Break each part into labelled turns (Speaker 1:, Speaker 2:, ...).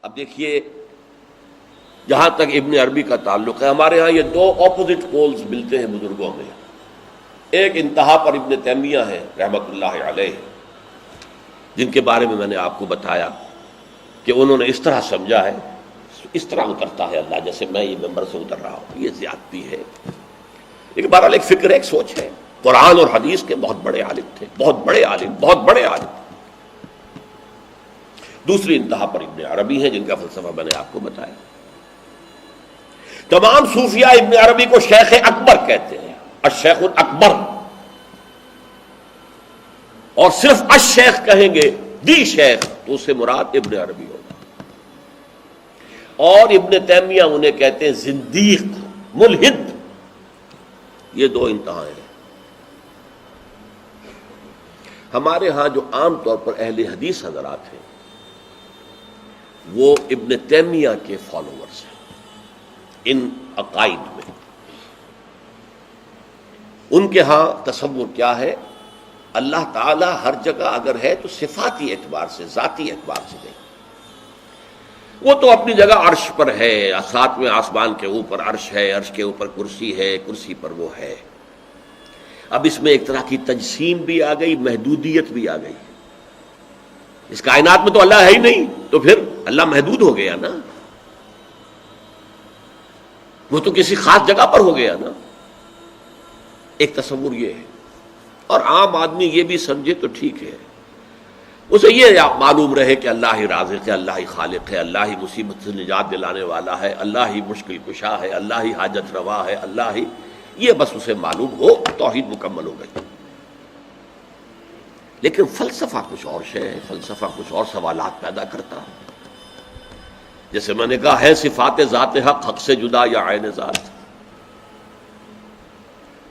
Speaker 1: اب دیکھیے جہاں تک ابن عربی کا تعلق ہے، ہمارے ہاں یہ دو اپوزٹ پولز ملتے ہیں بزرگوں میں. ایک انتہا پر ابن تیمیہ ہے رحمۃ اللہ علیہ، جن کے بارے میں نے آپ کو بتایا کہ انہوں نے اس طرح سمجھا ہے، اس طرح اترتا ہے اللہ جیسے میں یہ ممبر سے اتر رہا ہوں، یہ زیادتی ہے. لیکن بہرحال ایک فکر ہے، ایک سوچ ہے. قرآن اور حدیث کے بہت بڑے عالم تھے، بہت بڑے عالم، بہت بڑے عالم. دوسری انتہا پر ابن عربی ہیں جن کا فلسفہ میں نے آپ کو بتایا. تمام صوفیاء ابن عربی کو شیخ اکبر کہتے ہیں، الشیخ الاکبر، اور صرف الشیخ کہیں گے، دی شیخ، تو اس سے مراد ابن عربی ہوگا. اور ابن تیمیہ انہیں کہتے ہیں زندیق، ملحد. یہ دو انتہائیں ہیں. ہمارے ہاں جو عام طور پر اہل حدیث حضرات ہیں وہ ابن تیمیہ کے فالوورز ہیں ان عقائد میں. ان کے ہاں تصور کیا ہے؟ اللہ تعالی ہر جگہ اگر ہے تو صفاتی اعتبار سے، ذاتی اعتبار سے نہیں. وہ تو اپنی جگہ عرش پر ہے، ساتویں آسمان کے اوپر عرش ہے، عرش کے اوپر کرسی ہے، کرسی پر وہ ہے. اب اس میں ایک طرح کی تجسیم بھی آ گئی، محدودیت بھی آ گئی. اس کائنات میں تو اللہ ہے ہی نہیں، تو پھر اللہ محدود ہو گیا نا، وہ تو کسی خاص جگہ پر ہو گیا نا. ایک تصور یہ ہے. اور عام آدمی یہ بھی سمجھے تو ٹھیک ہے، اسے یہ معلوم رہے کہ اللہ ہی رازق ہے، اللہ ہی خالق ہے، اللہ ہی مصیبت سے نجات دلانے والا ہے، اللہ ہی مشکل کشا ہے، اللہ ہی حاجت روا ہے، اللہ ہی، یہ بس اسے معلوم ہو، توحید مکمل ہو گئی. لیکن فلسفہ کچھ اور شے ہے، فلسفہ کچھ اور سوالات پیدا کرتا ہے. جیسے میں نے کہا ہے صفات ذات حق، حق سے جدا یا عین ذات.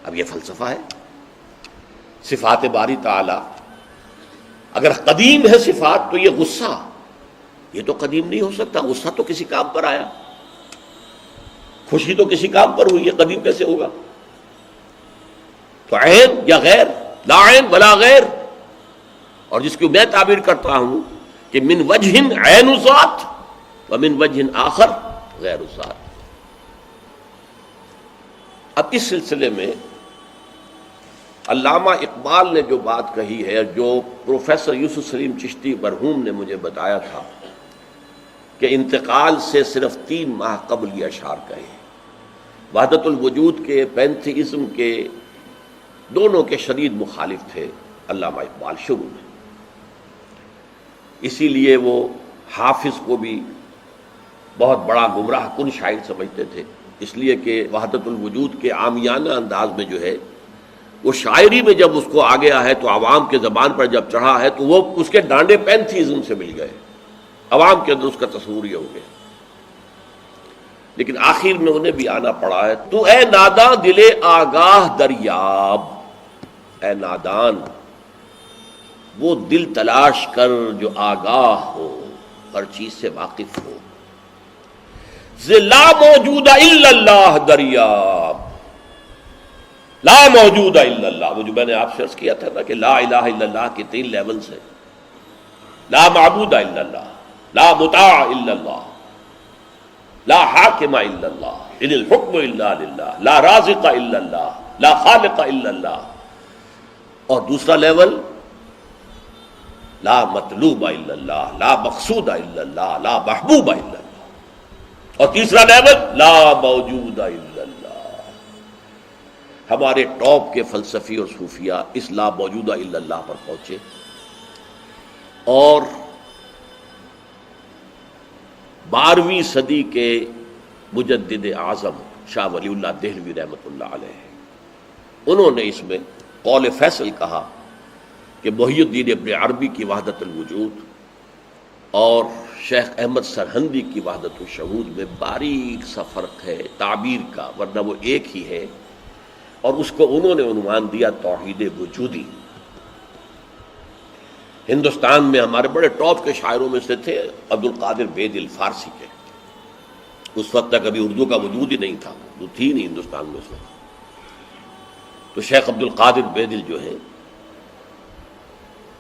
Speaker 1: اب یہ فلسفہ ہے. صفات باری تعالی اگر قدیم ہے صفات تو یہ غصہ، یہ تو قدیم نہیں ہو سکتا. غصہ تو کسی کام پر آیا، خوشی تو کسی کام پر ہوئی، یہ قدیم کیسے ہوگا؟ تو عین یا غیر، لا عین ولا غیر. اور جس کی میں تعبیر کرتا ہوں کہ من وجہ عین ذات ومن وجہ آخر غیر ذات. اب اس سلسلے میں علامہ اقبال نے جو بات کہی ہے، جو پروفیسر یوسف سلیم چشتی مرحوم نے مجھے بتایا تھا کہ انتقال سے صرف 3 ماہ قبل یہ اشعار کہے. وحدت الوجود کے، پینتھیزم کے، دونوں کے شدید مخالف تھے علامہ اقبال شروع میں. اسی لیے وہ حافظ کو بھی بہت بڑا گمراہ کن شاعر سمجھتے تھے، اس لیے کہ وحدت الوجود کے عامیانہ انداز میں جو ہے وہ شاعری میں جب اس کو آ گیا ہے تو عوام کے زبان پر جب چڑھا ہے تو وہ اس کے ڈانڈے پینتھیزم سے مل گئے، عوام کے اندر اس کا تصور یہ ہو گیا. لیکن آخر میں انہیں بھی آنا پڑا ہے. تو اے ناداں دل آگاہ دریاب، اے نادان وہ دل تلاش کر جو آگاہ ہو، ہر چیز سے واقف ہو. لا موجود الا اللہ دریاب، لا موجود الا اللہ. وہ جو میں نے آپ سے عرض کیا تھا نا کہ لا الہ الا اللہ کے 3 لیولز ہیں. لا معبود الا اللہ، لا مطاع الا اللہ، لا حاکم الا اللہ، ان الحکم الا للہ، لا رازق الا اللہ، لا خالق الا اللہ. اور دوسرا لیول لا مطلوب الا اللہ، لا مقصود الا اللہ، لا محبوب الا اللہ. اور تیسرا لیول لا موجود الا اللہ. ہمارے ٹاپ کے فلسفی اور صوفیاء اس لا موجودہ الا اللہ پر پہنچے. اور 12ویں صدی کے مجدد اعظم شاہ ولی اللہ دہلوی رحمۃ اللہ علیہ، انہوں نے اس میں قول فیصل کہا کہ محی الدین ابن عربی کی وحدت الوجود اور شیخ احمد سرہندی کی وحدت الشہود میں باریک سا فرق ہے تعبیر کا، ورنہ وہ ایک ہی ہے. اور اس کو انہوں نے عنوان دیا توحید وجودی. ہندوستان میں ہمارے بڑے ٹاپ کے شاعروں میں سے تھے عبد القادر بیدل فارسی کے. اس وقت تک ابھی اردو کا وجود ہی نہیں تھا، اردو تھی نہیں ہندوستان میں اس وقت. تو شیخ عبد القادر بیدل جو ہیں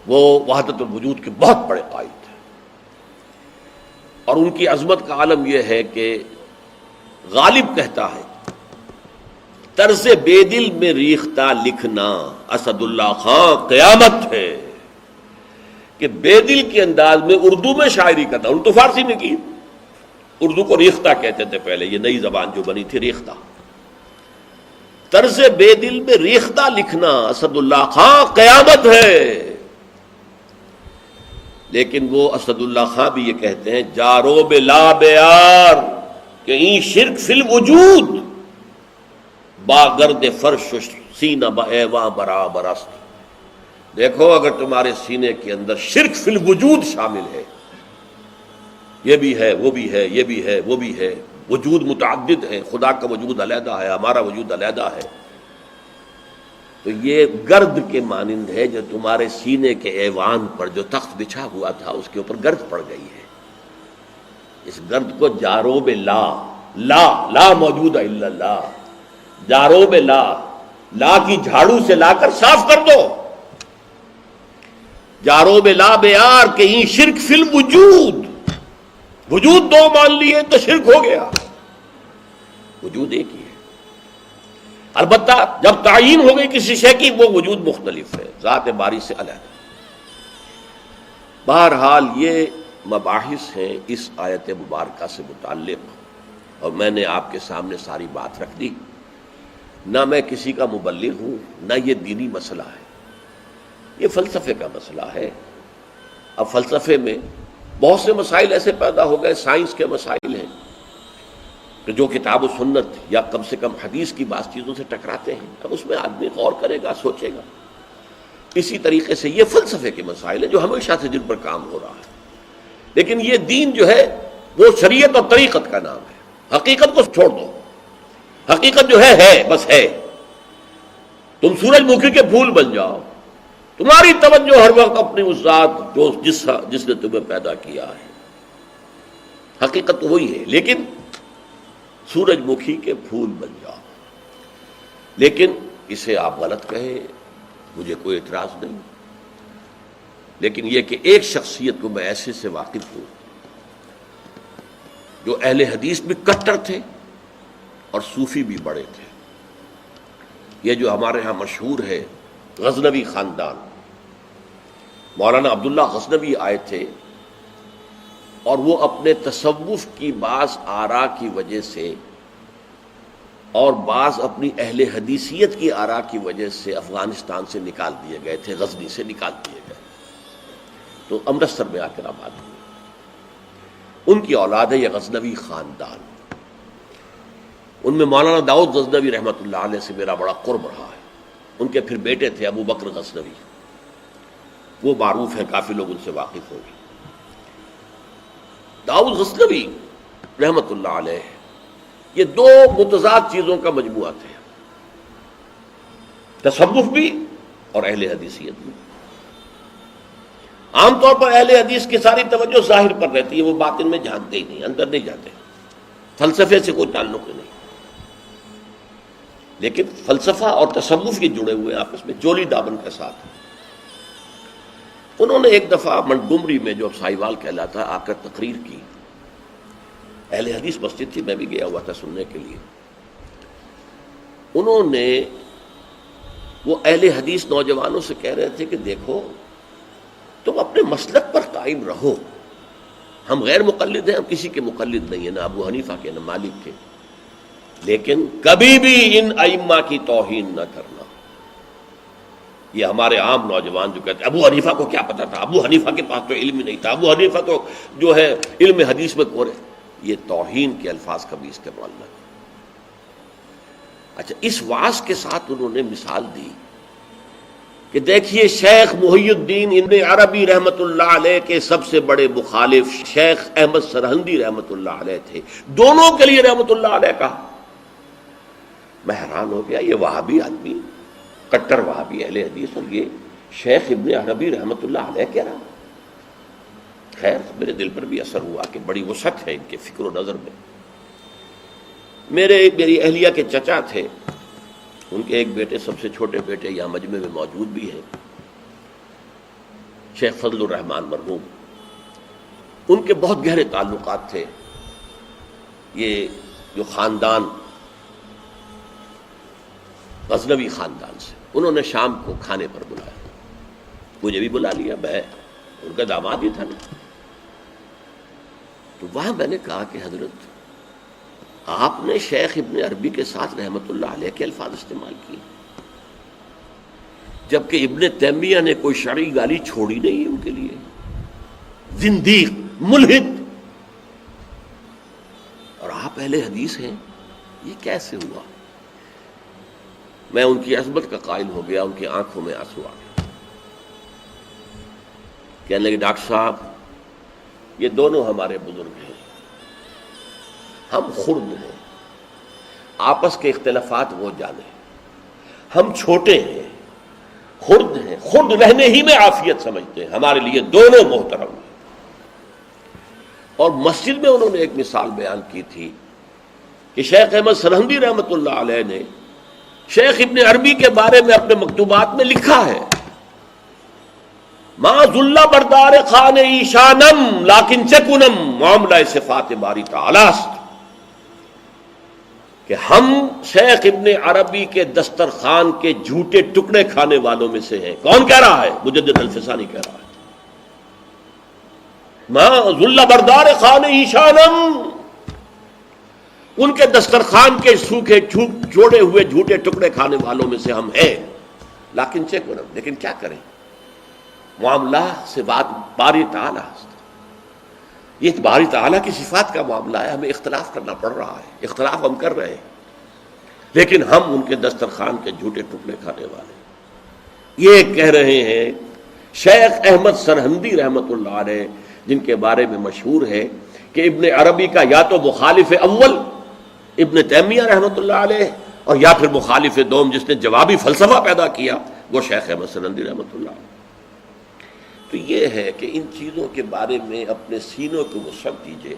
Speaker 1: وہ وحدت الوجود کے بہت بڑے قائد تھے. اور ان کی عظمت کا عالم یہ ہے کہ غالب کہتا ہے طرز بے دل میں ریختہ لکھنا اسد اللہ خان قیامت ہے، کہ بے دل کے انداز میں اردو میں شاعری کرتا، ان تو فارسی میں کی، اردو کو ریختہ کہتے تھے پہلے، یہ نئی زبان جو بنی تھی ریختہ، طرز بے دل میں ریختہ لکھنا اسد اللہ خان قیامت ہے۔ لیکن وہ اسد اللہ خان بھی یہ کہتے ہیں جارو بلا بیار کہ این شرک فی الوجود باگرد فرش سینہ بایواں برابر است۔ دیکھو اگر تمہارے سینے کے اندر شرک فی الوجود شامل ہے، یہ بھی ہے وہ بھی ہے یہ بھی ہے وہ بھی ہے، وجود متعدد ہے، خدا کا وجود علیحدہ ہے، ہمارا وجود علیحدہ ہے، تو یہ گرد کے مانند ہے جو تمہارے سینے کے ایوان پر جو تخت بچھا ہوا تھا اس کے اوپر گرد پڑ گئی ہے۔ اس گرد کو جاروب لا، لا موجود ہے الا اللہ، جاروب لا کی جھاڑو سے لا کر صاف کر دو، جاروب لا بیار کہ یہ شرک فی الوجود، وجود دو مان لیے تو شرک ہو گیا، وجود ایک ہی ہے، البتہ جب تعین ہو گئی کسی شے کی وہ وجود مختلف ہے، ذات باری سے علیحدہ۔ بہرحال یہ مباحث ہیں اس آیت مبارکہ سے متعلق، اور میں نے آپ کے سامنے ساری بات رکھ دی۔ نہ میں کسی کا مبلغ ہوں، نہ یہ دینی مسئلہ ہے، یہ فلسفے کا مسئلہ ہے۔ اب فلسفے میں بہت سے مسائل ایسے پیدا ہو گئے، سائنس کے مسائل ہیں کہ جو کتاب و سنت یا کم سے کم حدیث کی بعض چیزوں سے ٹکراتے ہیں، اب اس میں آدمی غور کرے گا، سوچے گا۔ اسی طریقے سے یہ فلسفے کے مسائل ہیں جو ہمیشہ سے جن پر کام ہو رہا ہے، لیکن یہ دین جو ہے وہ شریعت اور طریقت کا نام ہے، حقیقت کو چھوڑ دو، حقیقت جو ہے بس ہے۔ تم سورج مکھی کے پھول بن جاؤ، تمہاری توجہ ہر وقت اپنی اس ذات جو جس نے تمہیں پیدا کیا ہے، حقیقت تو وہی ہے، لیکن سورج مکھی کے پھول بن جاؤ۔ لیکن اسے آپ غلط کہیں، مجھے کوئی اعتراض نہیں، لیکن یہ کہ ایک شخصیت کو میں ایسے سے واقف ہوں جو اہل حدیث بھی کٹر تھے اور صوفی بھی بڑے تھے۔ یہ جو ہمارے ہاں مشہور ہے غزنوی خاندان، مولانا عبداللہ غزنوی آئے تھے اور وہ اپنے تصوف کی بعض آراء کی وجہ سے اور بعض اپنی اہل حدیثیت کی آراء کی وجہ سے افغانستان سے نکال دیے گئے تھے، غزنی سے نکال دیے گئے، تو امرتسر میں آ کر آباد ہوئے۔ ان کی اولاد ہے یہ غزنوی خاندان، ان میں مولانا داؤد غزنوی رحمۃ اللہ علیہ سے میرا بڑا قرب رہا ہے۔ ان کے پھر بیٹے تھے ابو بکر غزنوی، وہ معروف ہیں، کافی لوگ ان سے واقف ہوں گے۔ داؤد غزنوی رحمۃ اللہ علیہ یہ دو متضاد چیزوں کا مجموعہ تھے، تصوف بھی اور اہل حدیثیت بھی۔ عام طور پر اہل حدیث کی ساری توجہ ظاہر پر رہتی ہے، وہ باطن میں جھانکتے ہی نہیں، اندر نہیں جاتے، فلسفے سے کوئی تعلق نہیں، لیکن فلسفہ اور تصوف یہ جڑے ہوئے آپس میں چولی دامن کے ساتھ۔ انہوں نے ایک دفعہ منٹگمری میں جو سائیوال کہلاتا آ کر تقریر کی، اہل حدیث مسجد تھی، میں بھی گیا ہوا تھا سننے کے لیے۔ انہوں نے وہ اہل حدیث نوجوانوں سے کہہ رہے تھے کہ دیکھو تم اپنے مسلک پر قائم رہو، ہم غیر مقلد ہیں، ہم کسی کے مقلد نہیں ہیں، نہ ابو حنیفہ کے نہ مالک کے، لیکن کبھی بھی ان ائمہ کی توہین نہ کرنا۔ یہ ہمارے عام نوجوان جو کہتے ہیں ابو حنیفہ کو کیا پتا تھا، ابو حنیفہ کے پاس تو علم ہی نہیں تھا، ابو حنیفہ تو جو ہے علم حدیث میں کورے، یہ توہین کے الفاظ کبھی استعمال نہ کریں۔ اچھا، اس واعظ کے ساتھ انہوں نے مثال دی کہ دیکھیے شیخ محی الدین ابن عربی رحمۃ اللہ علیہ کے سب سے بڑے مخالف شیخ احمد سرہندی رحمۃ اللہ علیہ تھے، دونوں کے لیے رحمۃ اللہ علیہ کہا۔ میں حیران ہو گیا، یہ وہابی آدمی، کٹر وہابی اہل حدیث، اور یہ شیخ ابن عربی رحمۃ اللہ علیہ کہہ رہا۔ خیر میرے دل پر بھی اثر ہوا کہ بڑی وسعت ہے ان کے فکر و نظر میں۔ میری اہلیہ کے چچا تھے، ان کے ایک بیٹے، سب سے چھوٹے بیٹے یہاں مجمع میں موجود بھی ہیں، شیخ فضل الرحمان مرحوم۔ ان کے بہت گہرے تعلقات تھے یہ جو خاندان غزنوی خاندان سے. انہوں نے شام کو کھانے پر بلایا، مجھے بھی بلا لیا، میں ان کا داماد ہی تھا نا. تو وہاں میں نے کہا کہ حضرت آپ نے شیخ ابن عربی کے ساتھ رحمت اللہ علیہ کے الفاظ استعمال کیے، جبکہ ابن تیمیہ نے کوئی شرعی گالی چھوڑی نہیں ان کے لیے. زندیق، ملحد، اور آپ اہل حدیث ہیں، یہ کیسے ہوا؟ میں ان کی عظمت کا قائل ہو گیا، ان کی آنکھوں میں آنسو آ گیا. کہنے لگے ڈاکٹر صاحب یہ دونوں ہمارے بزرگ ہیں، ہم خرد ہیں، آپس کے اختلافات وہ جانے، ہم چھوٹے ہیں، خرد ہیں، خرد رہنے ہی میں عافیت سمجھتے ہیں، ہمارے لیے دونوں محترم ہیں. اور مسجد میں انہوں نے ایک مثال بیان کی تھی کہ شیخ احمد سرہندی رحمۃ اللہ علیہ نے شیخ ابن عربی کے بارے میں اپنے مکتوبات میں لکھا ہے، ما ذل بردار خان ایشانم لیکن چکنم معاملہ صفات باری تعالی است، کہ ہم شیخ ابن عربی کے دسترخوان کے جھوٹے ٹکڑے کھانے والوں میں سے ہیں. کون کہہ رہا ہے؟ مجدد الفسانی کہہ رہا ہے. ما ذل بردار خان ایشانم، ان کے دسترخوان کے سوکھے جوڑے ہوئے جھوٹے ٹکڑے کھانے والوں میں سے ہم ہیں. لیکن چکنم، لیکن کیا کریں، معاملہ سے بات باری تعالیٰ، یہ باری تعالیٰ کی صفات کا معاملہ ہے، ہمیں اختلاف کرنا پڑ رہا ہے، اختلاف ہم کر رہے ہیں، لیکن ہم ان کے دسترخوان کے جھوٹے ٹکڑے کھانے والے. یہ کہہ رہے ہیں شیخ احمد سرہندی رحمۃ اللہ علیہ، جن کے بارے میں مشہور ہے کہ ابن عربی کا یا تو مخالف اول ابن تیمیہ رحمۃ اللہ علیہ، اور یا پھر مخالف دوم جس نے جوابی فلسفہ پیدا کیا وہ شیخ احمد سرہندی رحمۃ اللہ علیہ. تو یہ ہے کہ ان چیزوں کے بارے میں اپنے سینوں کو وسعت دیجیے.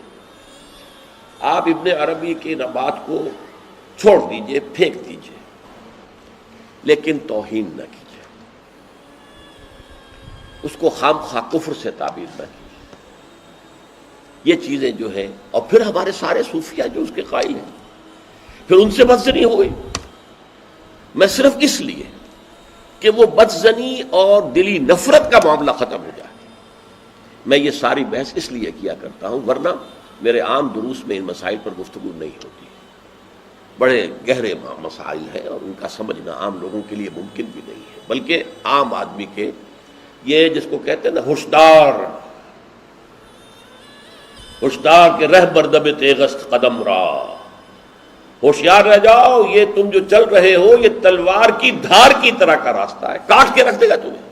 Speaker 1: آپ ابن عربی کی بات کو چھوڑ دیجیے، پھینک دیجیے، لیکن توہین نہ کیجیے، اس کو خام خواہ کفر سے تعبیر نہ کیجیے. یہ چیزیں جو ہیں، اور پھر ہمارے سارے صوفیہ جو اس کے قائل ہیں، پھر ان سے بدزنی ہو گئی. میں صرف اس لیے کہ وہ بدزنی اور دلی نفرت کا معاملہ ختم ہو جائے، میں یہ ساری بحث اس لیے کیا کرتا ہوں، ورنہ میرے عام دروس میں ان مسائل پر گفتگو نہیں ہوتی. بڑے گہرے مسائل ہیں اور ان کا سمجھنا عام لوگوں کے لیے ممکن بھی نہیں ہے، بلکہ عام آدمی کے، یہ جس کو کہتے ہیں نا ہوشدار کے رہ بردب تیغست قدم را، ہوشیار رہ جاؤ، یہ تم جو چل رہے ہو یہ تلوار کی دھار کی طرح کا راستہ ہے، کاٹ کے رکھ دے گا تمہیں.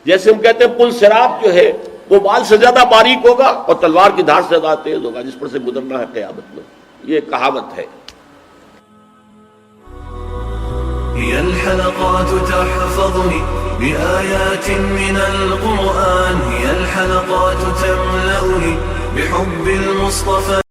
Speaker 1: جیسے ہم کہتے ہیں پل صراط جو ہے وہ بال سے زیادہ باریک ہوگا اور تلوار کی دھار سے زیادہ تیز ہوگا، جس پر سے گزرنا ہے قیامت میں. یہ کہاوت ہے.
Speaker 2: هي الحلقات تحفظني بآيات من القرآن، هي الحلقات تملأني بحب المصطفى.